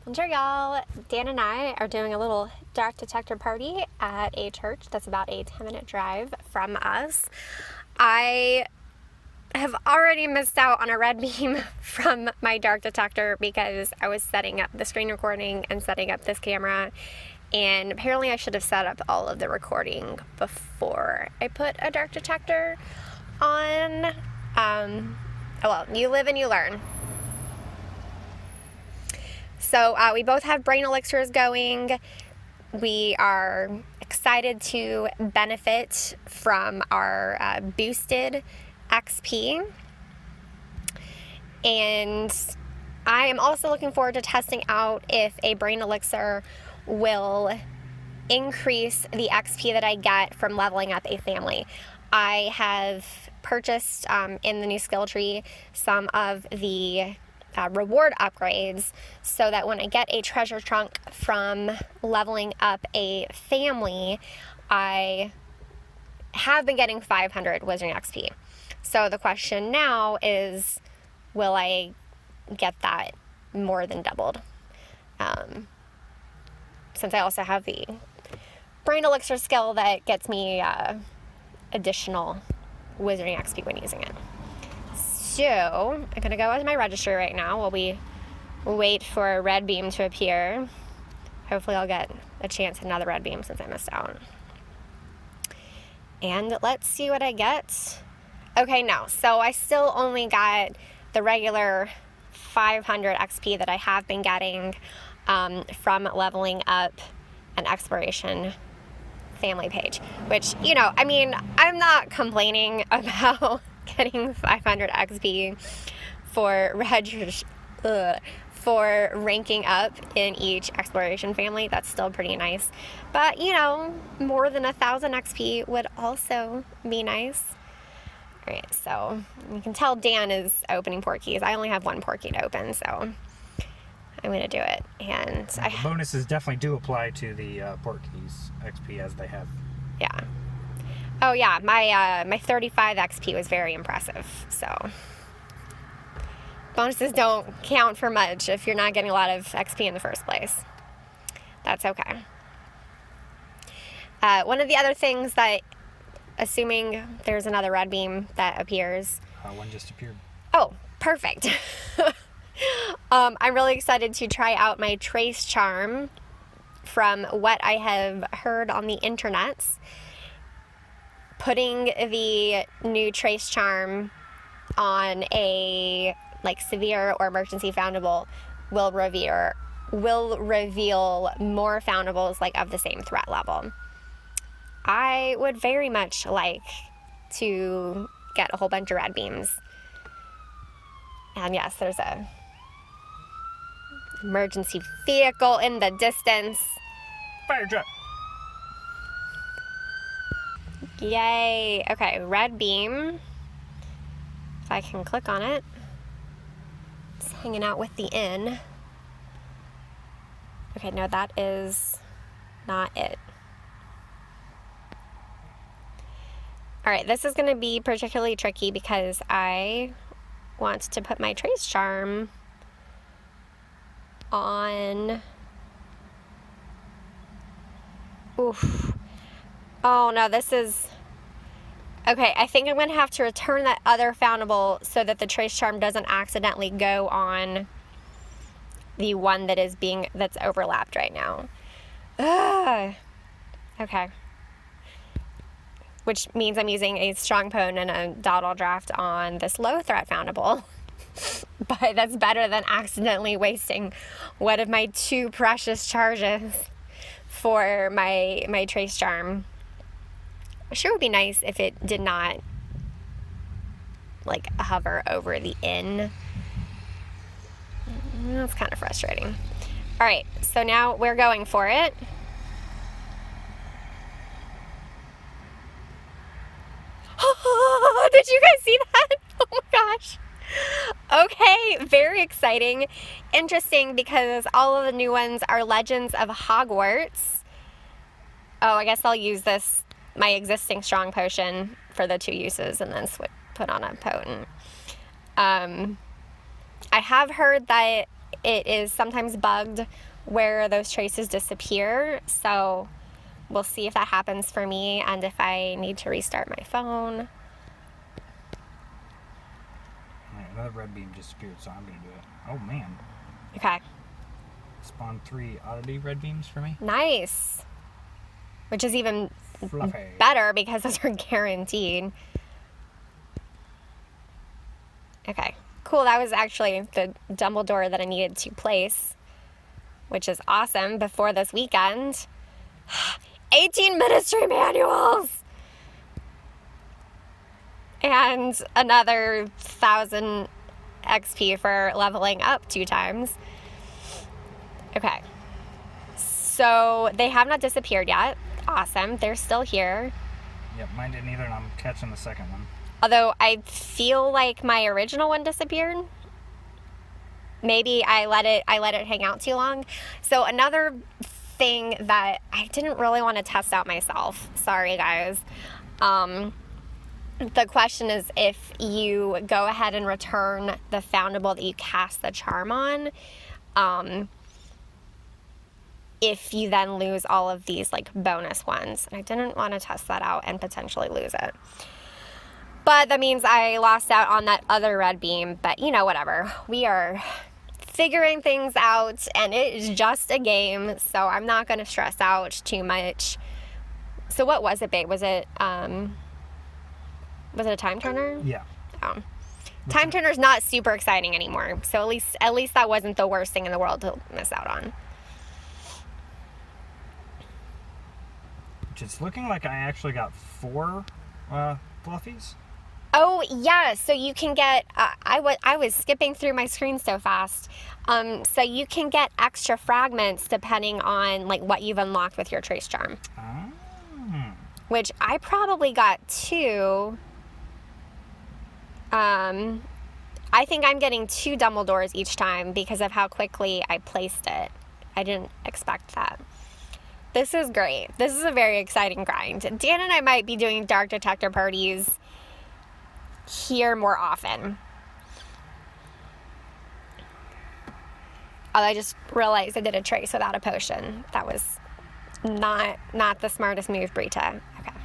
Bonjour, y'all. Dan and I are doing a little Dark Detector party at a church that's about a 10-minute drive from us. I have already missed out on a red beam from my Dark Detector because I was setting up the screen recording and setting up this camera, and apparently I should have set up all of the recording before I put a Dark Detector on. Well, you live and you learn. So we both have brain elixirs going. We are excited to benefit from our boosted XP. And I am also looking forward to testing out if a brain elixir will increase the XP that I get from leveling up a family. I have purchased in the new skill tree some of the reward upgrades so that when I get a treasure trunk from leveling up a family, I have been getting 500 Wizarding XP. So the question now is, will I get that more than doubled? Since I also have the brain elixir skill that gets me additional Wizarding XP when using it. So, I'm going to go with my registry right now while we wait for a red beam to appear. Hopefully I'll get a chance at another red beam since I missed out. And let's see what I get. Okay, no. So I still only got the regular 500 XP that I have been getting from leveling up an exploration family page. Which, I'm not complaining about getting 500 XP for ranking up in each exploration family. That's still pretty nice. But, more than 1,000 XP would also be nice. Alright, so you can tell Dan is opening Portkeys. I only have one Portkey to open, so I'm going to do it. And the bonuses definitely do apply to the Portkeys XP as they have. Yeah. Oh yeah, my 35 XP was very impressive, so bonuses don't count for much if you're not getting a lot of XP in the first place. That's okay. One of the other things that, assuming there's another red beam that appears. One just appeared. Oh, perfect. I'm really excited to try out my Trace Charm from what I have heard on the internets. Putting the new Trace Charm on a severe or emergency foundable will reveal more foundables of the same threat level. I would very much like to get a whole bunch of red beams. And yes, there's a emergency vehicle in the distance. Fire truck. Yay. Okay, red beam. If I can click on it. It's hanging out with the inn. Okay, no, that is not it. Alright, this is going to be particularly tricky because I want to put my Trace Charm on... Oof. Oh no, this is... Okay, I think I'm going to have to return that other foundable so that the Trace Charm doesn't accidentally go on the one that's overlapped right now. Ugh. Okay. Which means I'm using a Strong Pone and a Dawdle Draft on this low threat foundable. But that's better than accidentally wasting one of my 2 precious charges for my Trace Charm. It sure would be nice if it did not hover over the inn. That's kind of frustrating. Alright, so now we're going for it. Did you guys see that? Oh my gosh. Okay, very exciting. Interesting because all of the new ones are Legends of Hogwarts. Oh, I guess I'll use my existing strong potion for the 2 uses and then put on a potent. I have heard that it is sometimes bugged where those traces disappear. So we'll see if that happens for me and if I need to restart my phone. Alright, another red beam just appeared, so I'm going to do it. Oh, man. Okay. Spawned 3 oddity red beams for me. Nice. Which is even Fluffy. better because those are guaranteed. Okay. Cool. That was actually the Dumbledore that I needed to place, which is awesome before this weekend. 18 ministry manuals! And another 1,000 XP for leveling up 2 times. Okay. So they have not disappeared yet. Awesome. They're still here. Yep, mine didn't either, and I'm catching the second one. Although I feel like my original one disappeared. Maybe I let it hang out too long. So another thing that I didn't really want to test out myself. Sorry, guys. The question is if you go ahead and return the foundable that you cast the charm on, if you then lose all of these like bonus ones. And I didn't want to test that out and potentially lose it. But that means I lost out on that other red beam, but you know, whatever. We are figuring things out and it is just a game, so I'm not going to stress out too much. So what was it, babe? Was it a time turner? Yeah. Oh. Time turner's not super exciting anymore, so at least that wasn't the worst thing in the world to miss out on. It's looking like I actually got 4 fluffies. Oh yeah, so you can get. I was skipping through my screen so fast. So you can get extra fragments depending on like what you've unlocked with your trace charm. Ah. Which I probably got 2. I think I'm getting 2 Dumbledores each time because of how quickly I placed it. I didn't expect that. This is great. This is a very exciting grind. Dan and I might be doing Dark Detector parties here more often. Although I just realized I did a trace without a potion. That was not the smartest move, Brita. Okay.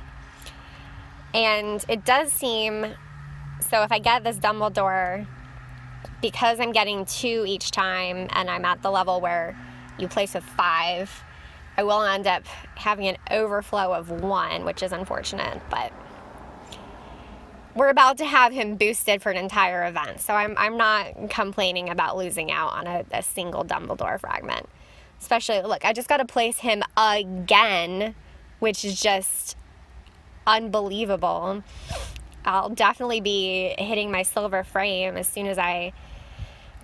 And it does seem, so if I get this Dumbledore, because I'm getting 2 each time and I'm at the level where you place with 5, I will end up having an overflow of 1, which is unfortunate, but we're about to have him boosted for an entire event, so I'm not complaining about losing out on a single Dumbledore fragment. Especially, look, I just got to place him again, which is just unbelievable. I'll definitely be hitting my silver frame as soon as I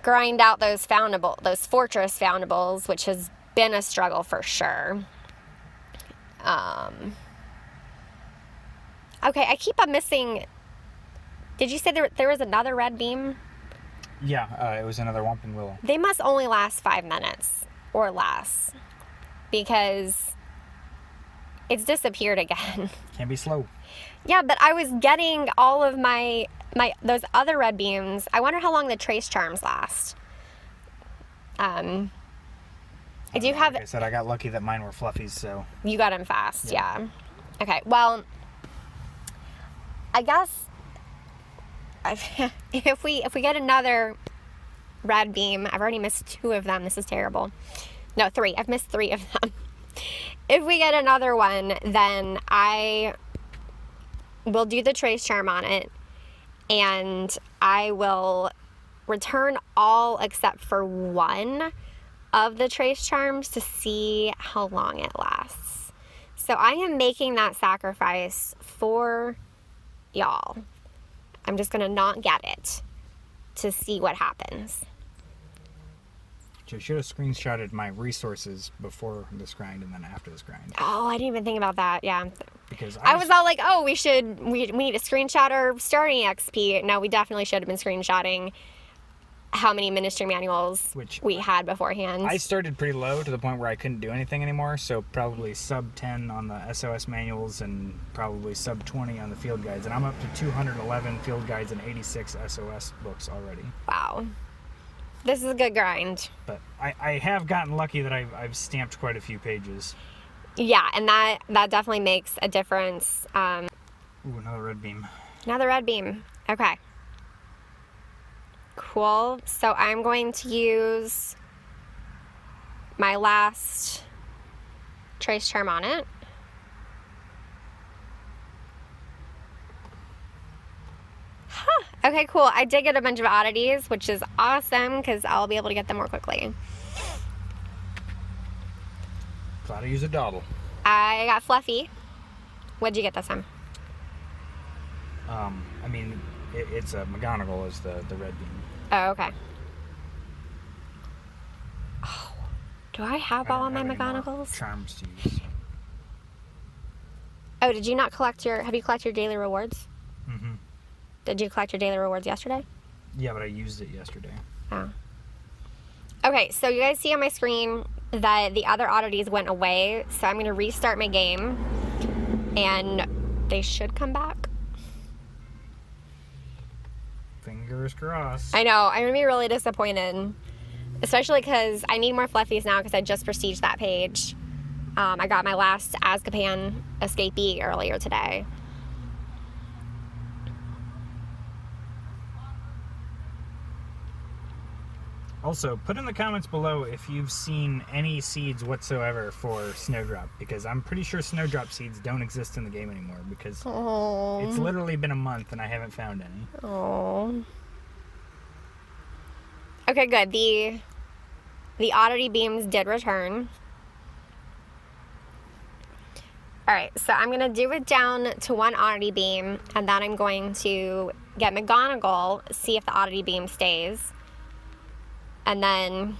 grind out those fortress foundables, which has been a struggle for sure. Okay, I keep on missing. Did you say there was another red beam? Yeah, it was another Whomping Willow. They must only last 5 minutes or less because it's disappeared again. Can't be slow. Yeah, but I was getting all of my those other red beams. I wonder how long the trace charms last. I do have. Like I said, I got lucky that mine were fluffies, so. You got them fast, yeah. Okay, well, I guess if we get another red beam, I've already missed 2 of them. This is terrible. No, 3. I've missed 3 of them. If we get another one, then I will do the trace charm on it, and I will return all except for 1 of the trace charms to see how long it lasts. So I am making that sacrifice for y'all. I'm just gonna not get it to see what happens. I should have screenshotted my resources before this grind and then after this grind. Oh, I didn't even think about that. Yeah. Because I was all like, oh, we need to screenshot our starting XP. No, we definitely should have been screenshotting how many ministry manuals we had beforehand. I started pretty low to the point where I couldn't do anything anymore, so probably sub 10 on the SOS manuals and probably sub 20 on the field guides. And I'm up to 211 field guides and 86 SOS books already. Wow. This is a good grind. But I have gotten lucky that I've stamped quite a few pages. Yeah, and that definitely makes a difference. Ooh, another red beam. Another red beam. Okay. Cool. So I'm going to use my last trace charm on it. Huh. Okay, cool. I did get a bunch of oddities, which is awesome because I'll be able to get them more quickly. Glad I use a dawdle. I got Fluffy. What'd you get this time? I mean, it's a McGonagall is the red beam. Oh, okay. Oh, do I have all of my McGonagalls? Charms to use. Oh, did you not collect have you collected your daily rewards? Mm-hmm. Did you collect your daily rewards yesterday? Yeah, but I used it yesterday. Oh. Okay, so you guys see on my screen that the other oddities went away, so I'm going to restart my game, and they should come back. Fingers crossed. I know, I'm going to be really disappointed, especially because I need more fluffies now because I just prestiged that page. I got my last Azkaban escapee earlier today. Also, put in the comments below if you've seen any seeds whatsoever for Snowdrop, because I'm pretty sure Snowdrop seeds don't exist in the game anymore, because it's literally been a month and I haven't found any. Oh. Okay, good. The oddity beams did return. Alright, so I'm going to do it down to one oddity beam, and then I'm going to get McGonagall, see if the oddity beam stays. And then,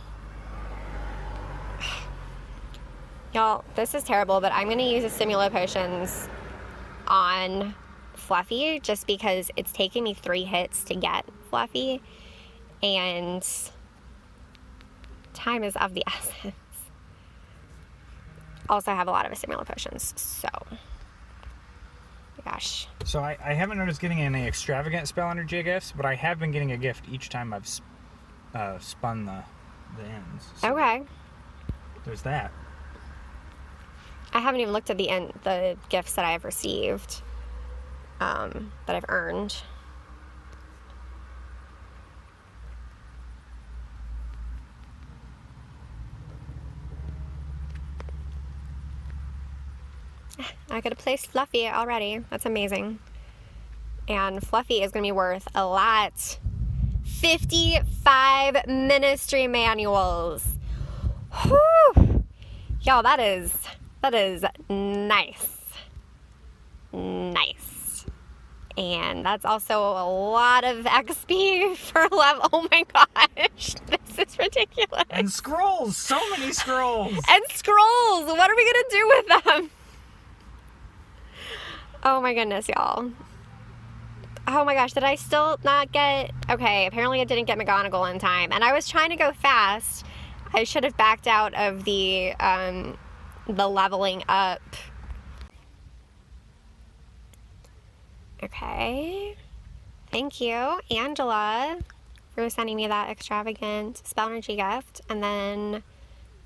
y'all, this is terrible, but I'm going to use the Simulo potions on Fluffy just because it's taken me 3 hits to get Fluffy, and time is of the essence. Also, I have a lot of Simulo potions, so gosh. So I haven't noticed getting any extravagant spell energy gifts, but I have been getting a gift each time I've spun the ends. So Okay. there's that. I haven't even looked at the gifts that I've received, that I've earned. I could have placed Fluffy already. That's amazing. And Fluffy is going to be worth a lot. 55 ministry manuals. Whew. Y'all, that is nice. Nice. And that's also a lot of XP for level. Oh my gosh. This is ridiculous. And scrolls! So many scrolls! And scrolls! What are we going to do with them? Oh my goodness, y'all. Oh my gosh, did I still not get... Okay, apparently I didn't get McGonagall in time. And I was trying to go fast. I should have backed out of the leveling up. Okay. Thank you, Angela, for sending me that extravagant spell energy gift. And then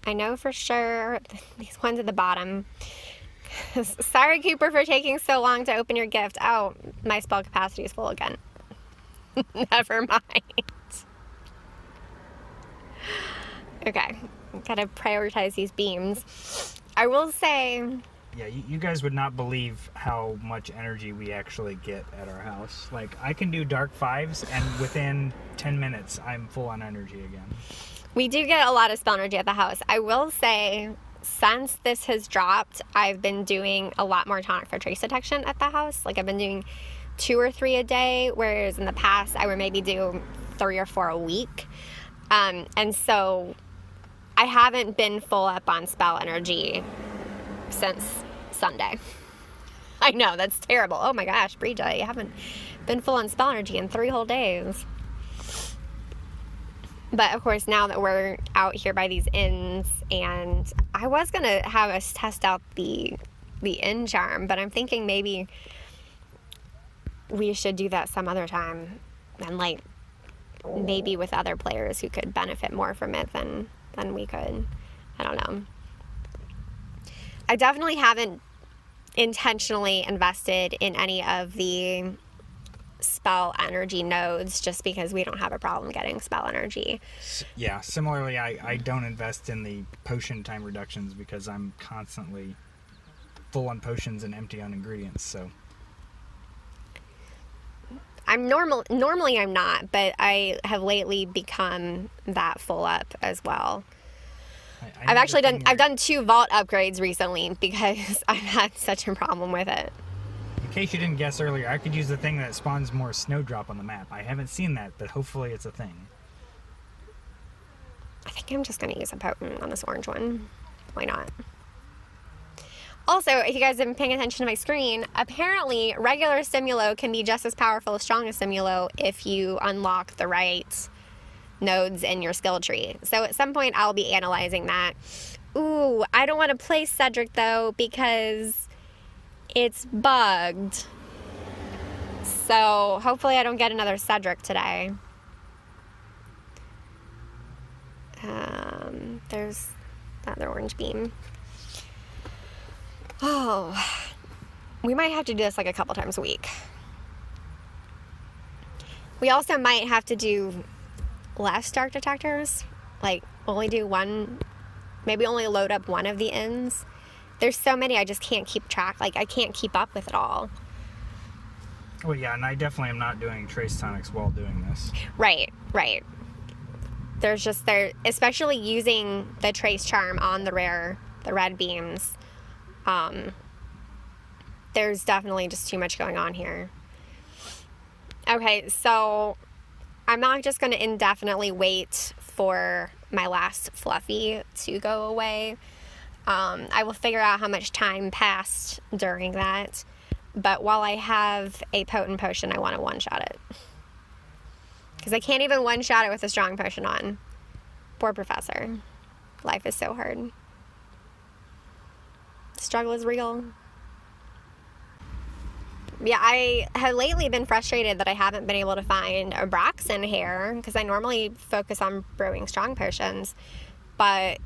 I know for sure these ones at the bottom... Sorry, Cooper, for taking so long to open your gift. Oh, my spell capacity is full again. Never mind. Okay, gotta prioritize these beams. I will say... Yeah, you guys would not believe how much energy we actually get at our house. Like, I can do dark 5s, and within 10 minutes, I'm full on energy again. We do get a lot of spell energy at the house. I will say... Since this has dropped, I've been doing a lot more tonic for trace detection at the house. Like, I've been doing 2 or 3 a day, whereas in the past I would maybe do 3 or 4 a week. And so I haven't been full up on spell energy since Sunday. I know, that's terrible. Oh my gosh, Brita, you haven't been full on spell energy in 3 whole days. But, of course, now that we're out here by these inns, and I was going to have us test out the inn charm, but I'm thinking maybe we should do that some other time and, like, maybe with other players who could benefit more from it than we could. I don't know. I definitely haven't intentionally invested in any of the spell energy nodes just because we don't have a problem getting spell energy. Yeah, similarly, I don't invest in the potion time reductions because I'm constantly full on potions and empty on ingredients, so. Normally I'm not, but I have lately become that full up as well. I've done 2 vault upgrades recently because I've had such a problem with it. In case you didn't guess earlier, I could use the thing that spawns more snowdrop on the map. I haven't seen that, but hopefully it's a thing. I think I'm just going to use a potent on this orange one. Why not? Also, if you guys have been paying attention to my screen, apparently regular Simulo can be just as powerful as strongest Simulo if you unlock the right nodes in your skill tree. So at some point I'll be analyzing that. Ooh, I don't want to play Cedric though because it's bugged. So hopefully I don't get another Cedric today. There's that other orange beam. Oh, we might have to do this like a couple times a week. We also might have to do less Dark Detectors. Like, only do one, maybe only load up one of the ends. There's so many, I just can't keep track. Like, I can't keep up with it all. Well, yeah, and I definitely am not doing trace tonics while doing this. Right. There's just, especially using the trace charm on the red beams. There's definitely just too much going on here. Okay, so I'm not just going to indefinitely wait for my last Fluffy to go away. I will figure out how much time passed during that. But while I have a potent potion, I want to one-shot it. Because I can't even one-shot it with a strong potion on. Poor Professor. Life is so hard. Struggle is real. Yeah, I have lately been frustrated that I haven't been able to find a Braxton here, because I normally focus on brewing strong potions. But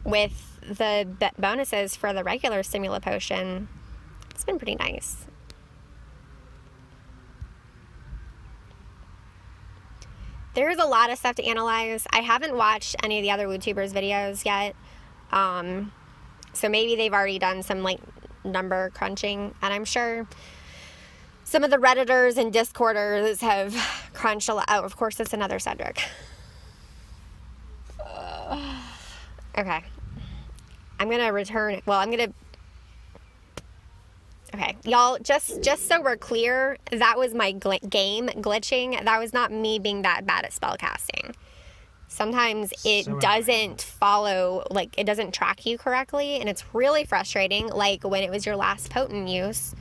with the bonuses for the regular Stimula potion, it's been pretty nice. There's a lot of stuff to analyze. I haven't watched any of the other YouTubers' videos yet. So maybe they've already done some like number crunching, and I'm sure some of the Redditors and Discorders have crunched a lot. Oh, of course, it's another Cedric. Okay. I'm going to return. Well, I'm going to. Okay, y'all, just so we're clear, that was my game glitching. That was not me being that bad at spellcasting. Sometimes it doesn't follow, like, it doesn't track you correctly, and it's really frustrating, like when it was your last potent use,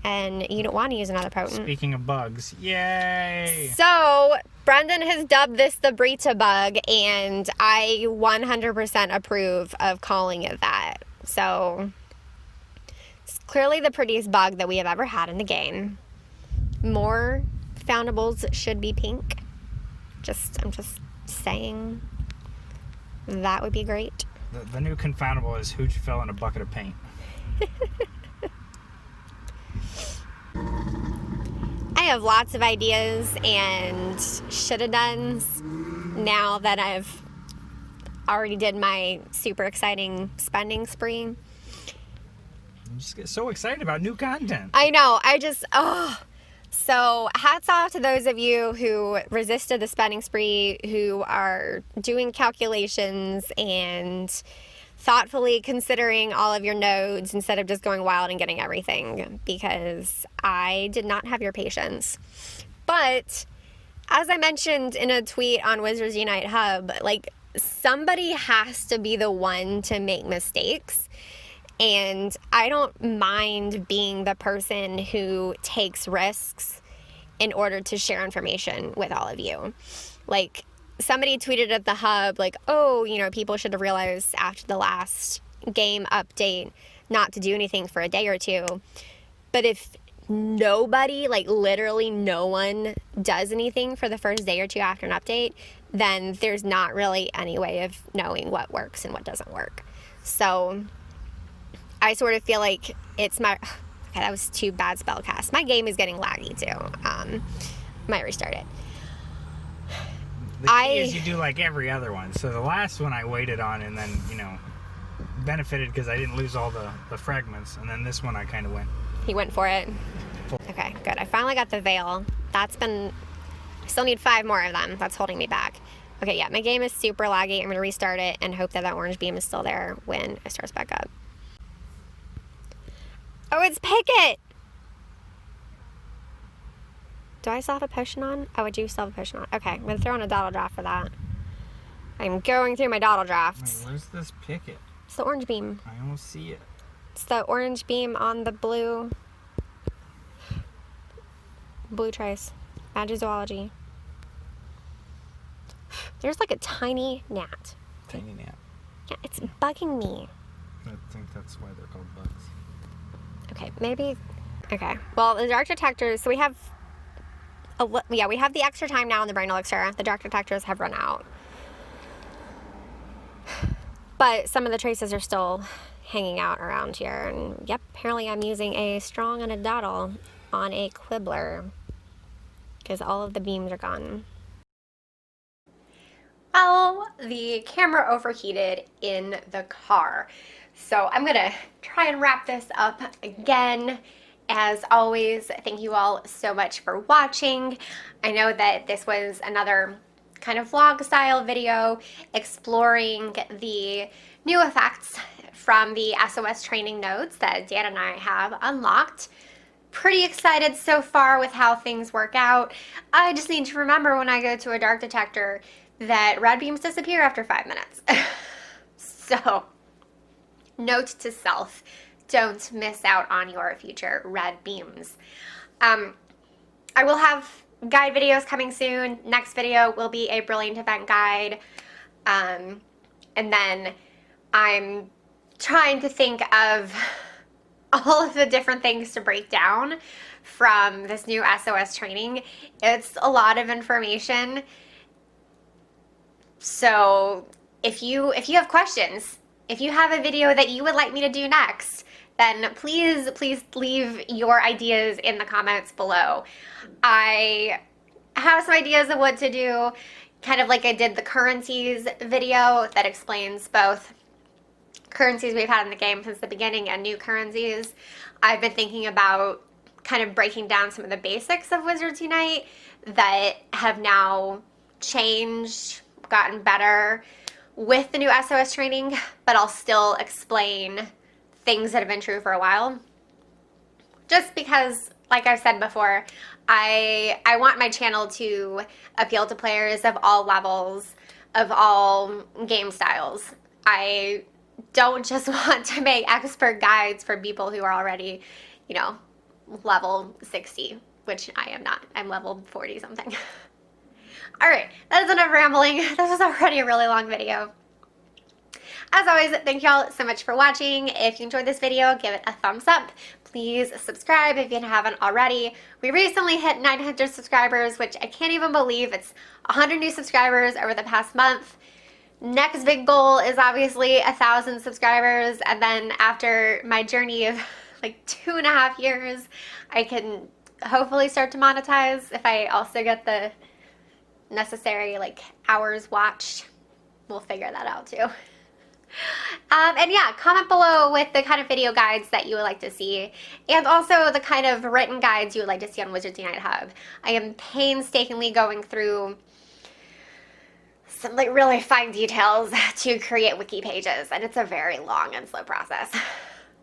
and you don't want to use another potent. Speaking of bugs, yay! So, Brendan has dubbed this the Brita bug, and I 100% approve of calling it that. So, it's clearly the prettiest bug that we have ever had in the game. More Foundables should be pink. I'm just saying that would be great. The new confoundable is Hooch fell in a bucket of paint. I have lots of ideas and shoulda dones now that I've already did my super exciting spending spree. You just get so excited about new content. I know. So hats off to those of you who resisted the spending spree, who are doing calculations and thoughtfully considering all of your nodes instead of just going wild and getting everything, because I did not have your patience. But as I mentioned in a tweet on Wizards Unite Hub, like, somebody has to be the one to make mistakes. And I don't mind being the person who takes risks in order to share information with all of you. Like, somebody tweeted at the hub, like, oh, you know, people should have realized after the last game update not to do anything for a day or two. But if nobody, like literally no one does anything for the first day or two after an update, then there's not really any way of knowing what works and what doesn't work. So I sort of feel like it's my... Okay, that was 2 bad spell casts. My game is getting laggy too. Might restart it. The key is you do like every other one. So the last one I waited on and then, benefited because I didn't lose all the fragments. And then this one I kind of went. He went for it. Okay, good. I finally got the veil. I still need 5 more of them. That's holding me back. Okay, yeah, my game is super laggy. I'm going to restart it and hope that orange beam is still there when it starts back up. Oh, it's Picket! Do I still have a potion on? Oh, I do still have a potion on. Okay, I'm going to throw in a dottle draft for that. I'm going through my dottle drafts. Wait, where's this Picket? It's the orange beam. I don't see it. It's the orange beam on the blue trace. Magizoology. There's like a tiny gnat. Tiny gnat. Yeah, it's bugging me. I think that's why they're called bugs. Okay, maybe... Okay, well, the Dark Detectors... So we have... we have the extra time now in the Brain Elixir. The Dark Detectors have run out. But some of the traces are still hanging out around here. And yep, apparently I'm using a strong and a dottle on a quibbler. Because all of the beams are gone. Well, the camera overheated in the car. So I'm going to try and wrap this up again. As always, thank you all so much for watching. I know that this was another kind of vlog style video exploring the new effects from the SOS training nodes that Dan and I have unlocked. Pretty excited so far with how things work out. I just need to remember when I go to a Dark Detector that red beams disappear after 5 minutes. So, note to self, don't miss out on your future red beams. I will have guide videos coming soon. Next video will be a Brilliant Event guide. And then I'm trying to think of all of the different things to break down from this new SOS training. It's a lot of information. So if you have questions, if you have a video that you would like me to do next, then please leave your ideas in the comments below. I have some ideas of what to do, kind of like I did the currencies video that explains both currencies we've had in the game since the beginning and new currencies. I've been thinking about kind of breaking down some of the basics of Wizards Unite that have now changed, gotten better with the new SOS training, but I'll still explain things that have been true for a while. Just because, like I've said before, I want my channel to appeal to players of all levels, of all game styles. I don't just want to make expert guides for people who are already, level 60, which I am not. I'm level 40 something. All right, that is enough rambling. This was already a really long video. As always, thank y'all so much for watching. If you enjoyed this video, give it a thumbs up. Please subscribe if you haven't already. We recently hit 900 subscribers, which I can't even believe. It's 100 new subscribers over the past month. Next big goal is obviously 1,000 subscribers, and then after my journey of like 2.5 years, I can hopefully start to monetize if I also get the necessary hours watched. We'll figure that out too. And yeah, comment below with the kind of video guides that you would like to see, and also the kind of written guides you would like to see on Wizards Unite Hub. I am painstakingly going through some really fine details to create wiki pages, and it's a very long and slow process.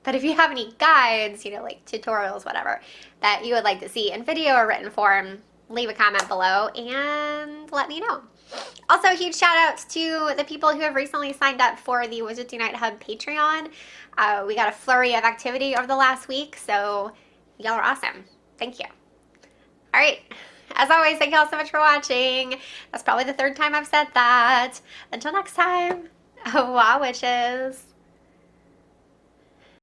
But if you have any guides, like tutorials, whatever, that you would like to see in video or written form, leave a comment below and let me know. Also, a huge shout out to the people who have recently signed up for the Wizards Unite Hub Patreon. We got a flurry of activity over the last week, so y'all are awesome. Thank you. All right. As always, thank y'all so much for watching. That's probably the 3rd time I've said that. Until next time, wow, witches.